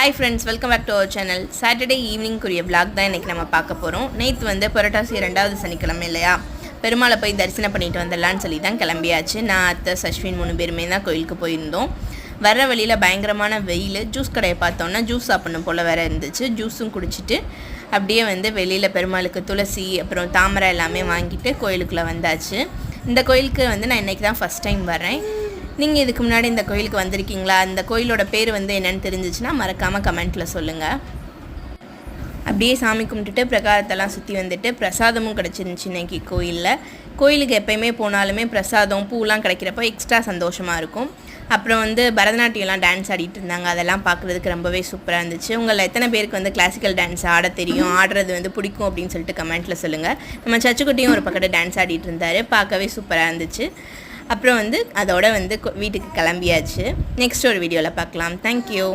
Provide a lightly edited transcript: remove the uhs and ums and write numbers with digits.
Hi friends, welcome back to our channel. Saturday evening குரிய vlog தான் இன்னைக்கு நம்ம பார்க்க போறோம். நேத்து வந்து புரட்டாசி 2வது சனிக்கிழமை இல்லையா? பெருமாளை போய் தரிசனம் பண்ணிட்டு வந்துடலாம்னு சொல்லி தான் கிளம்பியாச்சு. நான் அத்தை சஷ்வின் 3 பேருமே தான் கோயிலுக்கு போயிருந்தோம். வர வழியில் பயங்கரமான வெயில். ஜூஸ் கடையை பார்த்தோன்னா ஜூஸ் சாப்பிடணும் போல் வேறு இருந்துச்சு. ஜூஸும் குடிச்சிட்டு அப்படியே வந்து வெளியில் பெருமாளுக்கு துளசி அப்புறம் தாமரை எல்லாமே வாங்கிட்டு கோயிலுக்குள்ளே வந்தாச்சு. இந்த கோயிலுக்கு வந்து நான் இன்றைக்கி தான் ஃபஸ்ட் டைம் வரேன். நீங்கள் இதுக்கு முன்னாடி இந்த கோயிலுக்கு வந்திருக்கீங்களா? இந்த கோயிலோட பேர் வந்து என்னென்னு தெரிஞ்சிச்சுன்னா மறக்காமல் கமெண்ட்டில் சொல்லுங்கள். அப்படியே சாமி கும்பிட்டுட்டு பிரகாரத்தெல்லாம் சுற்றி வந்துட்டு பிரசாதமும் கிடச்சிருந்துச்சு இன்றைக்கி கோயிலில். கோயிலுக்கு எப்போயுமே போனாலுமே பிரசாதம் பூலாம் கிடைக்கிறப்போ எக்ஸ்ட்ரா சந்தோஷமாக இருக்கும். அப்புறம் வந்து பரதநாட்டியம்லாம் டான்ஸ் ஆடிட்டு இருந்தாங்க. அதெல்லாம் பார்க்குறதுக்கு ரொம்பவே சூப்பராக இருந்துச்சு. உங்களில் எத்தனை பேருக்கு வந்து கிளாசிக்கல் டான்ஸ் ஆட தெரியும், ஆடுறது வந்து பிடிக்கும் அப்படின்னு சொல்லிட்டு கமெண்ட்டில் சொல்லுங்கள். நம்ம சச்சுக்குட்டியும் ஒரு பக்கத்தில் டான்ஸ் ஆடிட்டு இருந்தார். பார்க்கவே சூப்பராக இருந்துச்சு. அப்புறம் வந்து அதோட வந்து வீட்டுக்கு கிளம்பியாச்சு. நெக்ஸ்ட் ஒரு வீடியோவில் பார்க்கலாம். தேங்க்யூ.